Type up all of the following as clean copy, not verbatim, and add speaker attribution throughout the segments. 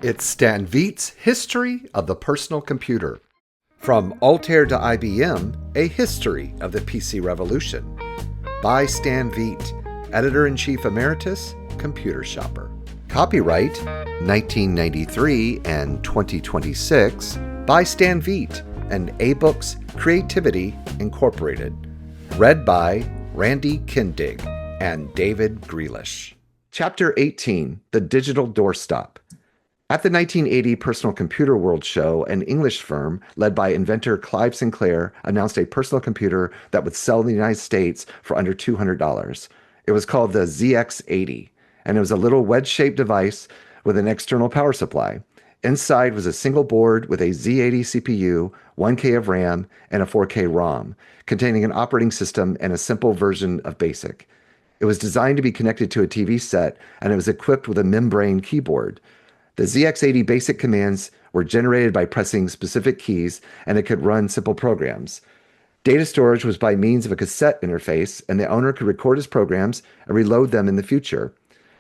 Speaker 1: It's Stan Veit's History of the Personal Computer. From Altair to IBM, A History of the PC Revolution. By Stan Veit, Editor-in-Chief Emeritus, Computer Shopper. Copyright 1993 and 2026 by Stan Veit and A-Books Creativity Incorporated. Read by Randy Kindig and David Greelish. Chapter 18, The Digital Doorstop. At the 1980 Personal Computer World Show, an English firm led by inventor Clive Sinclair announced a personal computer that would sell in the United States for under $200. It was called the ZX80, and it was a little wedge-shaped device with an external power supply. Inside was a single board with a Z80 CPU, 1K of RAM, and a 4K ROM, containing an operating system and a simple version of BASIC. It was designed to be connected to a TV set, and it was equipped with a membrane keyboard. The ZX80 basic commands were generated by pressing specific keys, and it could run simple programs. Data storage was by means of a cassette interface, and the owner could record his programs and reload them in the future.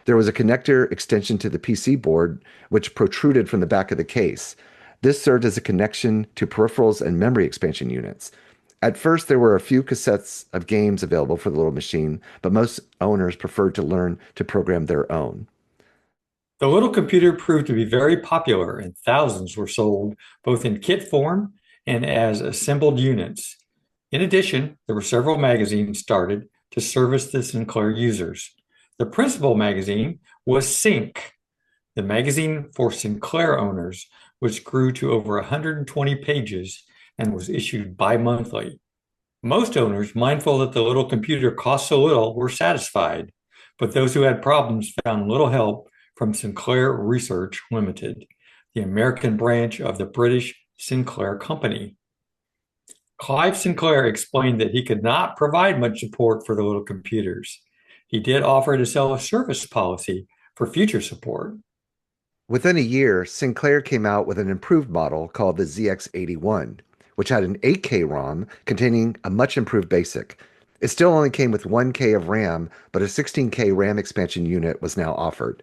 Speaker 1: There was a connector extension to the PC board, which protruded from the back of the case. This served as a connection to peripherals and memory expansion units. At first, there were a few cassettes of games available for the little machine, but most owners preferred to learn to program their own.
Speaker 2: The little computer proved to be very popular, and thousands were sold both in kit form and as assembled units. In addition, there were several magazines started to service the Sinclair users. The principal magazine was Sync, the magazine for Sinclair owners, which grew to over 120 pages and was issued bi-monthly. Most owners, mindful that the little computer cost so little, were satisfied, but those who had problems found little help from Sinclair Research Limited, the American branch of the British Sinclair Company. Clive Sinclair explained that he could not provide much support for the little computers. He did offer to sell a service policy for future support.
Speaker 1: Within a year, Sinclair came out with an improved model called the ZX81, which had an 8K ROM containing a much improved BASIC. It still only came with 1K of RAM, but a 16K RAM expansion unit was now offered.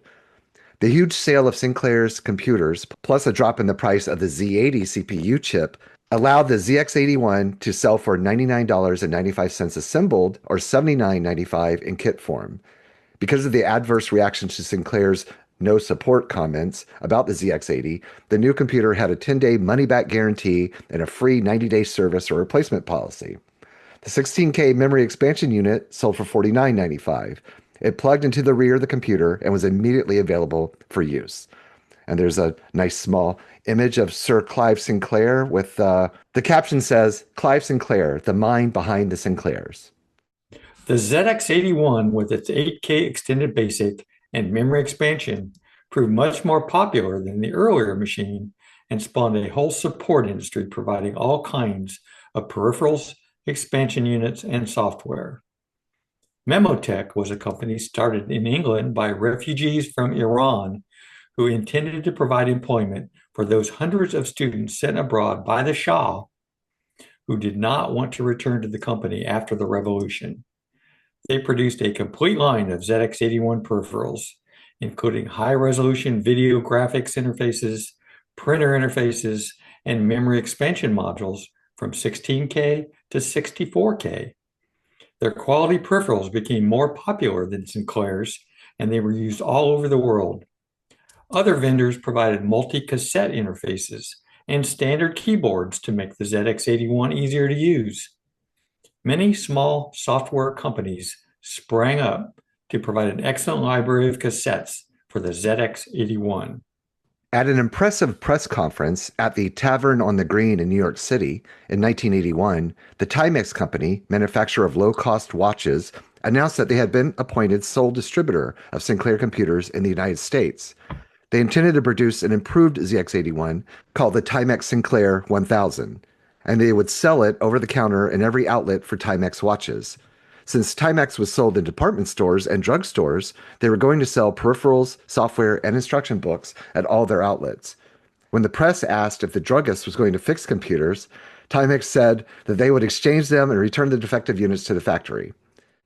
Speaker 1: The huge sale of Sinclair's computers, plus a drop in the price of the Z80 CPU chip, allowed the ZX81 to sell for $99.95 assembled or $79.95 in kit form. Because of the adverse reaction to Sinclair's no support comments about the ZX80, the new computer had a 10-day money-back guarantee and a free 90-day service or replacement policy. The 16K memory expansion unit sold for $49.95. It plugged into the rear of the computer and was immediately available for use. And there's a nice small image of Sir Clive Sinclair with the caption says, Clive Sinclair, the mind behind the Sinclairs.
Speaker 2: The ZX81, with its 8K extended BASIC and memory expansion, proved much more popular than the earlier machine and spawned a whole support industry providing all kinds of peripherals, expansion units, and software. Memotech was a company started in England by refugees from Iran who intended to provide employment for those hundreds of students sent abroad by the Shah who did not want to return to the company after the revolution. They produced a complete line of ZX81 peripherals, including high-resolution video graphics interfaces, printer interfaces, and memory expansion modules from 16K to 64K. Their quality peripherals became more popular than Sinclair's, and they were used all over the world. Other vendors provided multi-cassette interfaces and standard keyboards to make the ZX81 easier to use. Many small software companies sprang up to provide an excellent library of cassettes for the ZX81.
Speaker 1: At an impressive press conference at the Tavern on the Green in New York City in 1981, the Timex company, manufacturer of low-cost watches, announced that they had been appointed sole distributor of Sinclair computers in the United States. They intended to produce an improved ZX81 called the Timex Sinclair 1000, and they would sell it over the counter in every outlet for Timex watches. Since Timex was sold in department stores and drugstores, they were going to sell peripherals, software, and instruction books at all their outlets. When the press asked if the druggist was going to fix computers, Timex said that they would exchange them and return the defective units to the factory.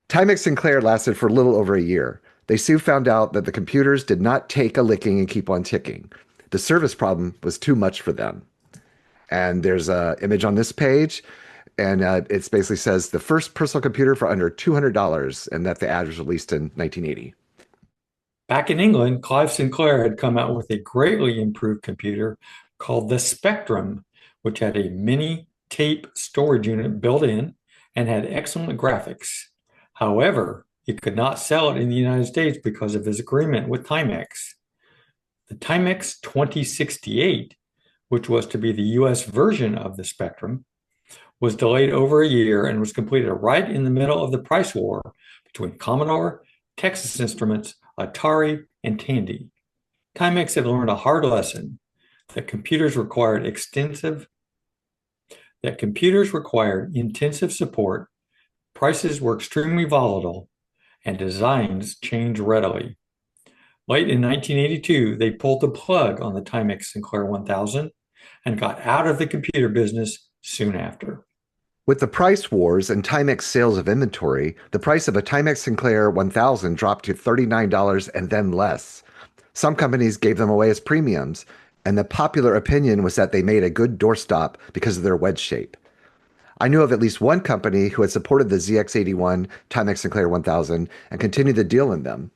Speaker 1: Timex Sinclair lasted for a little over a year. They soon found out that the computers did not take a licking and keep on ticking. the service problem was too much for them. And there's a image on this page, and it basically says the first personal computer for under $200, and that the ad was released in 1980.
Speaker 2: Back in England, Clive Sinclair had come out with a greatly improved computer called the Spectrum, which had a mini tape storage unit built in and had excellent graphics. However, he could not sell it in the United States because of his agreement with Timex. The Timex 2068, which was to be the US version of the Spectrum, was delayed over a year and was completed right in the middle of the price war between Commodore, Texas Instruments, Atari, and Tandy. Timex had learned a hard lesson that computers required intensive support, prices were extremely volatile, and designs changed readily. Late in 1982, they pulled the plug on the Timex Sinclair 1000 and got out of the computer business soon after.
Speaker 1: With the price wars and Timex sales of inventory, the price of a Timex Sinclair 1000 dropped to $39 and then less. Some companies gave them away as premiums, and the popular opinion was that they made a good doorstop because of their wedge shape. I knew of at least one company who had supported the ZX81 Timex Sinclair 1000 and continued to deal in them.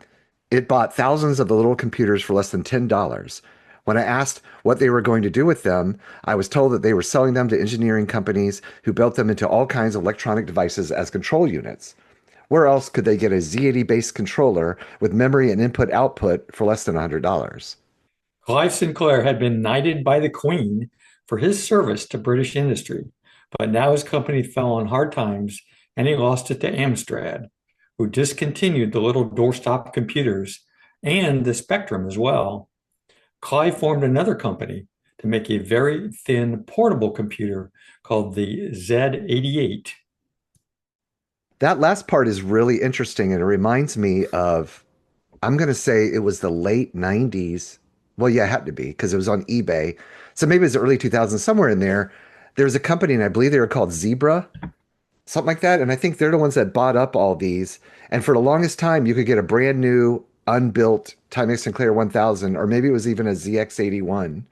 Speaker 1: It bought thousands of the little computers for less than $10. When I asked what they were going to do with them, I was told that they were selling them to engineering companies who built them into all kinds of electronic devices as control units. Where else could they get a Z80-based controller with memory and input-output for less than $100?
Speaker 2: Clive Sinclair had been knighted by the Queen for his service to British industry, but now his company fell on hard times and he lost it to Amstrad, who discontinued the little doorstop computers and the Spectrum as well. Clive formed another company to make a very thin portable computer called the Z88.
Speaker 1: That last part is really interesting, and it reminds me of, I'm going to say it was the late 90s. Well, yeah, it had to be because it was on eBay. So maybe it was the early 2000s, somewhere in there. There was a company, and I believe they were called Zebra, something like that. And I think they're the ones that bought up all these. And for the longest time, you could get a brand new, unbuilt Timex Sinclair 1000, or maybe it was even a ZX81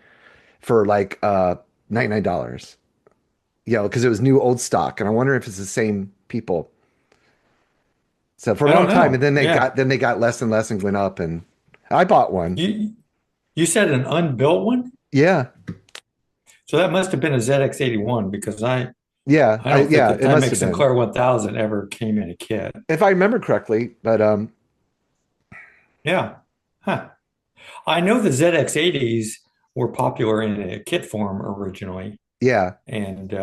Speaker 1: for like $99. You know, because it was new old stock. And I wonder if it's the same people. So for a
Speaker 2: I
Speaker 1: long
Speaker 2: don't
Speaker 1: time, and
Speaker 2: know. Yeah.
Speaker 1: then they got less and less and went up. And I bought one.
Speaker 2: You said an unbuilt one?
Speaker 1: Yeah,
Speaker 2: So that must have been a ZX81 because
Speaker 1: yeah,
Speaker 2: I don't think
Speaker 1: yeah.
Speaker 2: the
Speaker 1: It must
Speaker 2: Timex
Speaker 1: have been,
Speaker 2: Sinclair 1000 ever came in a kit.
Speaker 1: if I remember correctly. But
Speaker 2: Yeah. Huh. I know the ZX80s were popular in a kit form originally,
Speaker 1: yeah,
Speaker 2: and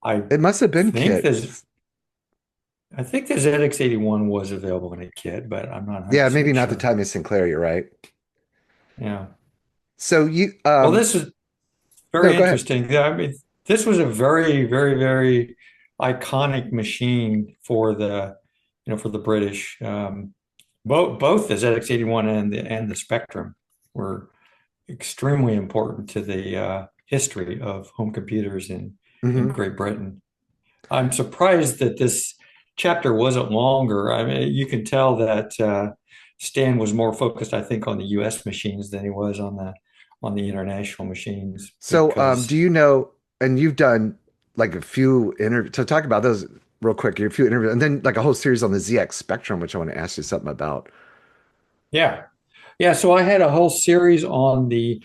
Speaker 2: I
Speaker 1: it must have been
Speaker 2: think
Speaker 1: Kit.
Speaker 2: I think the ZX81 was available in a kit, but I'm not
Speaker 1: Yeah, maybe
Speaker 2: 100%
Speaker 1: not the
Speaker 2: sure.
Speaker 1: Timex Sinclair. You're right.
Speaker 2: Yeah.
Speaker 1: So you,
Speaker 2: Well, this is
Speaker 1: no,
Speaker 2: very
Speaker 1: go ahead.
Speaker 2: interesting. Yeah, I mean, this was a very, very, very iconic machine for for the British. Both the ZX81 and the Spectrum were extremely important to the history of home computers in
Speaker 1: Hmm.
Speaker 2: Great Britain. I'm surprised that this chapter wasn't longer. I mean, you can tell that Stan was more focused, I think, on the U.S. machines than he was on the international machines
Speaker 1: So,
Speaker 2: because
Speaker 1: do you know? And you've done like a few interviews. So, talk about those real quick. Your few interviews, and then like a whole series on the ZX Spectrum, which I want to ask you something about.
Speaker 2: yeah, yeah. So I had a whole series on the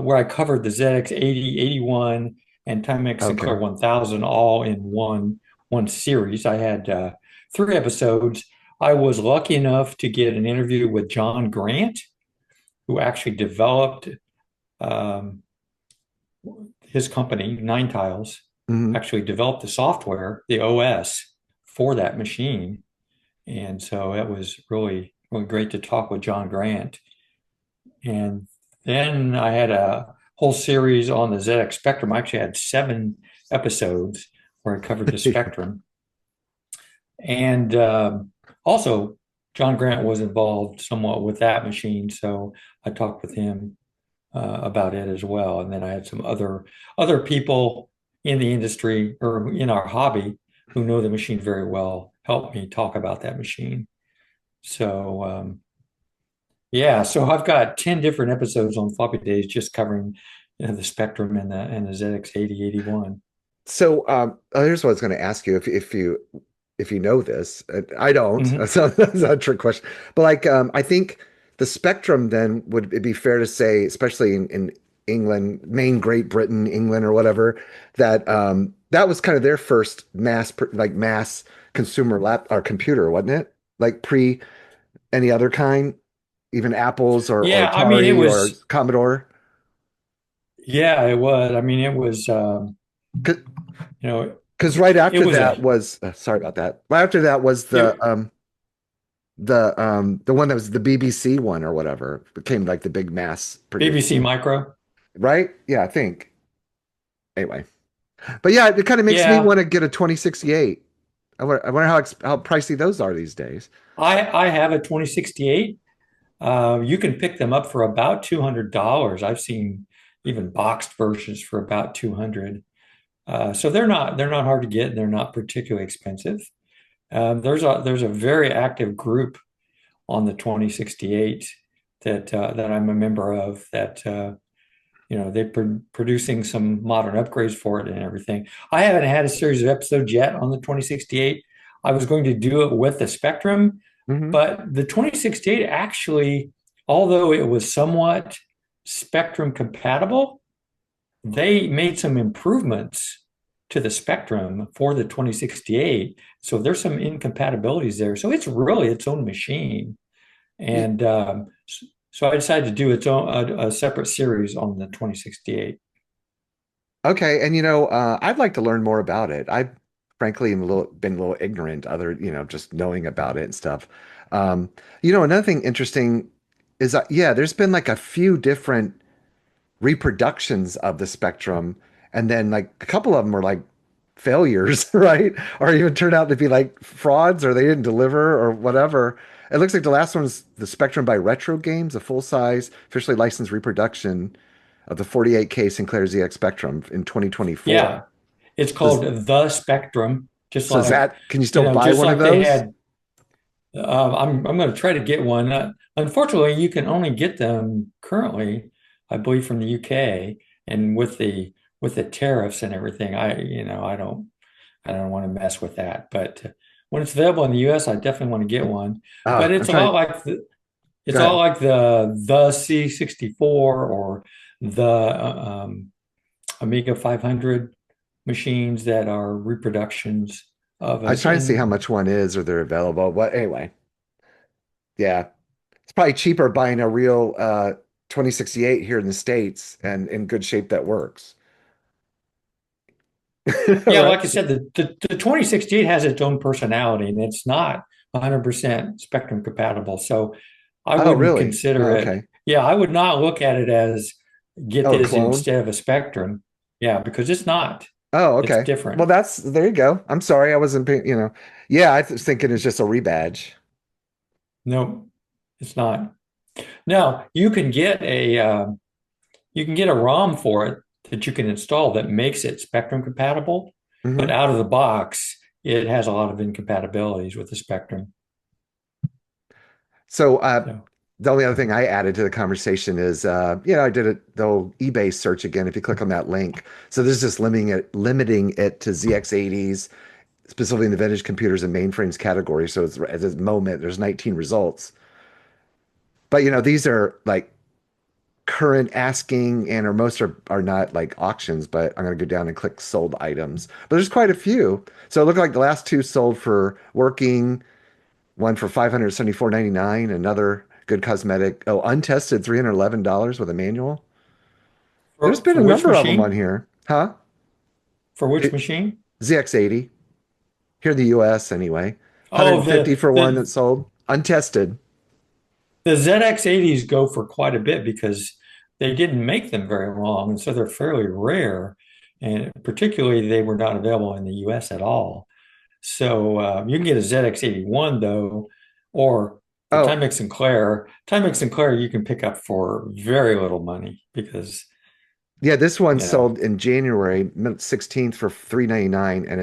Speaker 2: where I covered the ZX80, 81, and Timex Sinclair
Speaker 1: Okay.
Speaker 2: 1000 all in one series. I had 3 episodes. I was lucky enough to get an interview with John Grant, who actually developed um, his company, Nine Tiles,
Speaker 1: Hmm.
Speaker 2: actually developed the software, the OS for that machine. And so it was really, really great to talk with John Grant. And then I had a whole series on the ZX Spectrum. I actually had 7 episodes where I covered the Spectrum. And also, John Grant was involved somewhat with that machine. So I talked with him about it as well. And then I had some other people in the industry or in our hobby who know the machine very well help me talk about that machine. So Yeah, so I've got 10 different episodes on floppy days just covering the Spectrum and the ZX8081.
Speaker 1: So, here's what I was going to ask you if you know this. I don't.
Speaker 2: Hmm.
Speaker 1: That's not a trick question. But like, I think the Spectrum then would it be fair to say, especially in England, main Great Britain, England, or whatever, that that was kind of their first mass consumer lap or computer, wasn't it? Like pre any other kind, even Apple's or
Speaker 2: Yeah, I mean, it
Speaker 1: Atari or
Speaker 2: was,
Speaker 1: Commodore.
Speaker 2: yeah, it was. I mean, it was, you know,
Speaker 1: Because right
Speaker 2: it
Speaker 1: after
Speaker 2: was
Speaker 1: that
Speaker 2: a
Speaker 1: was sorry about that. Right after that was
Speaker 2: it,
Speaker 1: the one that was the BBC one or whatever became like the big mass produced,
Speaker 2: BBC Micro.
Speaker 1: right? Yeah, I think. Anyway, but yeah, it kind of makes me
Speaker 2: Yeah,
Speaker 1: want to get a 2068. I wonder how pricey those are these days.
Speaker 2: I have a 2068. You can pick them up for about $200. I've seen even boxed versions for about 200. So they're not hard to get and they're not particularly expensive. There's a very active group on the 2068 that I'm a member of that they're producing some modern upgrades for it and everything. I haven't had a series of episodes yet on the 2068. I was going to do it with the Spectrum,
Speaker 1: Hmm.
Speaker 2: but the 2068 actually, although it was somewhat Spectrum compatible, they made some improvements to the Spectrum for the 2068. So there's some incompatibilities there. So it's really its own machine. And so I decided to do a separate series on the 2068.
Speaker 1: Okay, and I'd like to learn more about it. I've frankly been a little ignorant, other just knowing about it and stuff. Um, Another thing interesting is yeah, there's been like a few different reproductions of the Spectrum, and then like a couple of them were like failures, right? Or even turned out to be like frauds, or they didn't deliver, or whatever. It looks like the last one was the Spectrum by Retro Games, a full-size, officially licensed reproduction of the 48K Sinclair ZX Spectrum in 2024.
Speaker 2: Yeah, it's
Speaker 1: Does
Speaker 2: called the Spectrum, just
Speaker 1: so is
Speaker 2: like,
Speaker 1: that can you still buy
Speaker 2: just
Speaker 1: one of
Speaker 2: like they
Speaker 1: those?
Speaker 2: had. I'm going to try to get one. Unfortunately, you can only get them currently, I believe, from the UK, and with the tariffs and everything, I don't want to mess with that. But when it's available in the US, I definitely want to get one. But
Speaker 1: I'm
Speaker 2: it's a lot
Speaker 1: trying.
Speaker 2: like
Speaker 1: Go
Speaker 2: it's all
Speaker 1: ahead.
Speaker 2: like the C64 or the Amiga 500 machines that are reproductions of
Speaker 1: I was
Speaker 2: it.
Speaker 1: trying to see how
Speaker 2: And
Speaker 1: much one is or they're available. But anyway, yeah. It's probably cheaper buying a real 2068 here in the States and in good shape that works.
Speaker 2: yeah,
Speaker 1: Right?
Speaker 2: like I said, the 2068 has its own personality and it's not 100% Spectrum compatible. So I
Speaker 1: Oh,
Speaker 2: wouldn't
Speaker 1: really?
Speaker 2: consider
Speaker 1: Oh,
Speaker 2: it.
Speaker 1: okay.
Speaker 2: Yeah, I would not look at it as get
Speaker 1: Oh, a
Speaker 2: this
Speaker 1: clone?
Speaker 2: instead of a Spectrum. Yeah, because it's not.
Speaker 1: Oh,
Speaker 2: It's
Speaker 1: okay. Well,
Speaker 2: different.
Speaker 1: there you go. I'm sorry. I wasn't Yeah, I was thinking it's just a rebadge.
Speaker 2: No, it's not. Now, you can get a ROM for it that you can install that makes it Spectrum compatible, but
Speaker 1: Hmm.
Speaker 2: out of the box, it has a lot of incompatibilities with the Spectrum.
Speaker 1: So,
Speaker 2: So,
Speaker 1: the only other thing I added to the conversation is, I did the old eBay search again. If you click on that link, so this is just limiting it to ZX80s, specifically in the vintage computers and mainframes category. So it's at this moment, there's 19 results. But these are like current asking and or most are not like auctions, but I'm gonna go down and click sold items. But there's quite a few. So it looked like the last two sold for working, one for 574.99, another good cosmetic. Oh, untested $311 with a manual. There's been
Speaker 2: for
Speaker 1: a
Speaker 2: which
Speaker 1: number of them on
Speaker 2: machine?
Speaker 1: here. Huh?
Speaker 2: For which
Speaker 1: It,
Speaker 2: machine?
Speaker 1: ZX80 here in the US anyway.
Speaker 2: Oh,
Speaker 1: 150
Speaker 2: the
Speaker 1: for one that
Speaker 2: the
Speaker 1: sold. Untested.
Speaker 2: the ZX80s go for quite a bit because they didn't make them very long, and so they're fairly rare. And particularly, they were not available in the US at all. So you can get a ZX81 though, or the
Speaker 1: Oh,
Speaker 2: Timex Sinclair. Timex Sinclair you can pick up for very little money because
Speaker 1: yeah, this one
Speaker 2: you know.
Speaker 1: sold in January 16th for 399, and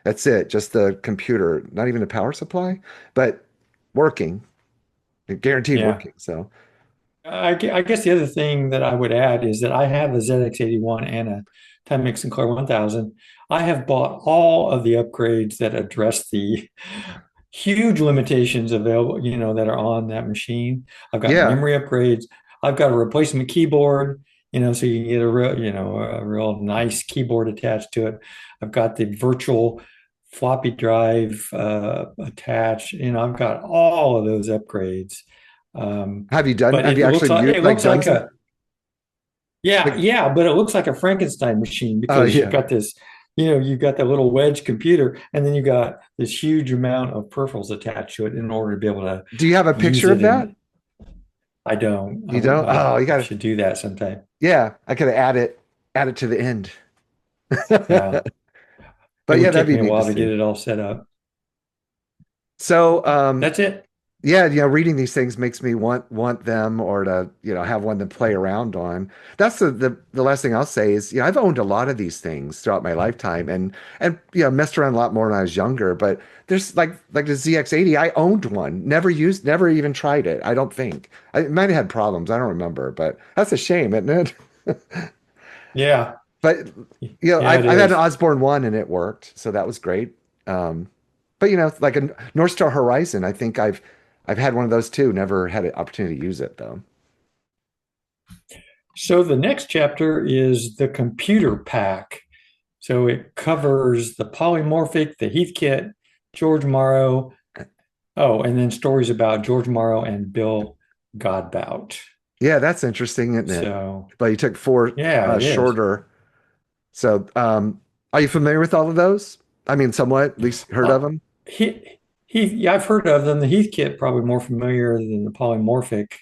Speaker 1: that's it, just the computer, not even a power supply, but working. guaranteed
Speaker 2: Yeah.
Speaker 1: working. So
Speaker 2: I guess the other thing that I would add is that I have a ZX81 and a Timex Sinclair 1000. I have bought all of the upgrades that address the huge limitations available, that are on that machine. I've got
Speaker 1: yeah.
Speaker 2: memory upgrades. I've got a replacement keyboard, so you can get a real nice keyboard attached to it. I've got the virtual floppy drive attached. I've got all of those upgrades. But
Speaker 1: Have
Speaker 2: it
Speaker 1: you
Speaker 2: looks
Speaker 1: actually
Speaker 2: like
Speaker 1: used,
Speaker 2: it
Speaker 1: like
Speaker 2: looks
Speaker 1: done
Speaker 2: like
Speaker 1: some?
Speaker 2: a yeah,
Speaker 1: Like,
Speaker 2: yeah, but it looks like a Frankenstein machine
Speaker 1: oh
Speaker 2: because you've
Speaker 1: yeah.
Speaker 2: got this, you've got that little wedge computer, and then you got this huge amount of peripherals attached to it in order to be able to
Speaker 1: Do you have a
Speaker 2: use
Speaker 1: picture
Speaker 2: it.
Speaker 1: of that?
Speaker 2: And I don't.
Speaker 1: You don't? Oh, you
Speaker 2: I
Speaker 1: gotta,
Speaker 2: should do that sometime.
Speaker 1: yeah, I could add it to the end.
Speaker 2: Yeah, it
Speaker 1: But yeah,
Speaker 2: would
Speaker 1: that'd
Speaker 2: take
Speaker 1: be
Speaker 2: me a
Speaker 1: neat to
Speaker 2: while to get
Speaker 1: see.
Speaker 2: it all set up.
Speaker 1: So,
Speaker 2: That's it.
Speaker 1: yeah, reading these things makes me want them, or to, have one to play around on. That's the last thing I'll say is, I've owned a lot of these things throughout my lifetime, and messed around a lot more when I was younger. But there's like the ZX80, I owned one, never even tried it. I don't think I it might have had problems. I don't remember, but that's a shame, isn't it?
Speaker 2: Yeah,
Speaker 1: But
Speaker 2: yeah, it
Speaker 1: I've had an
Speaker 2: is.
Speaker 1: Osborne one and it worked, so that was great. Um, but like a North Star Horizon, I think I've had one of those too. Never had an opportunity to use it though.
Speaker 2: So the next chapter is the computer pack. So it covers the polymorphic, the Heathkit, George Morrow. Oh, and then stories about George Morrow and Bill Godbout.
Speaker 1: Yeah, that's interesting, isn't it?
Speaker 2: So
Speaker 1: But you took four
Speaker 2: yeah, it is.
Speaker 1: shorter. So, are you familiar with all of those? I mean, somewhat, at least heard of
Speaker 2: Uh,
Speaker 1: them.
Speaker 2: yeah, I've heard of them. The Heathkit probably more familiar than the polymorphic.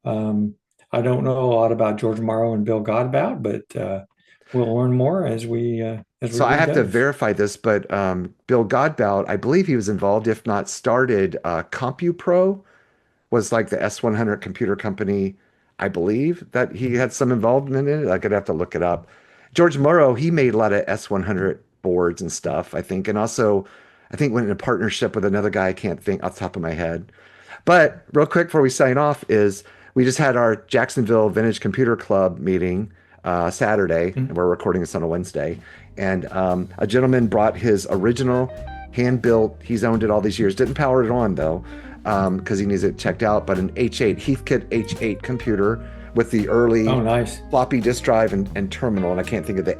Speaker 2: Um, I don't know a lot about George Morrow and Bill Godbout, but we'll learn more as we
Speaker 1: So I
Speaker 2: read
Speaker 1: have to
Speaker 2: those.
Speaker 1: verify this, but Bill Godbout, I believe he was involved, if not started, CompuPro was like the S100 computer company. I believe that he had some involvement in it. I could have to look it up. George Morrow, he made a lot of S100 boards and stuff, I think. And also, I think went in a partnership with another guy I can't think off the top of my head. But real quick before we sign off is we just had our Jacksonville Vintage Computer Club meeting Saturday, and we're recording this on a Wednesday. And a gentleman brought his original hand-built, he's owned it all these years, didn't power it on though, because he needs it checked out, but an H8, Heathkit H8 computer with the early
Speaker 2: Oh, nice.
Speaker 1: floppy disk drive and terminal, and I can't think of the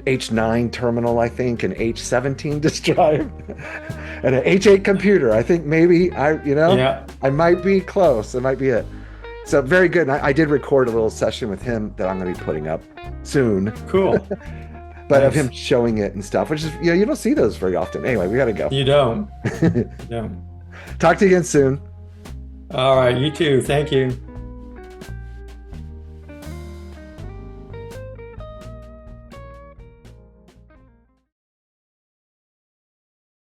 Speaker 1: H9 terminal, I think, and H17 disk drive, and an H8 computer. I think maybe
Speaker 2: Yeah,
Speaker 1: I might be close. It might be it. So very good. And I did record a little session with him that I'm going to be putting up soon,
Speaker 2: cool.
Speaker 1: but of him
Speaker 2: Nice.
Speaker 1: showing it and stuff, which is, you don't see those very often. Anyway, we got to go.
Speaker 2: You don't. No.
Speaker 1: Talk to you again soon.
Speaker 2: All right, you too. Thank you.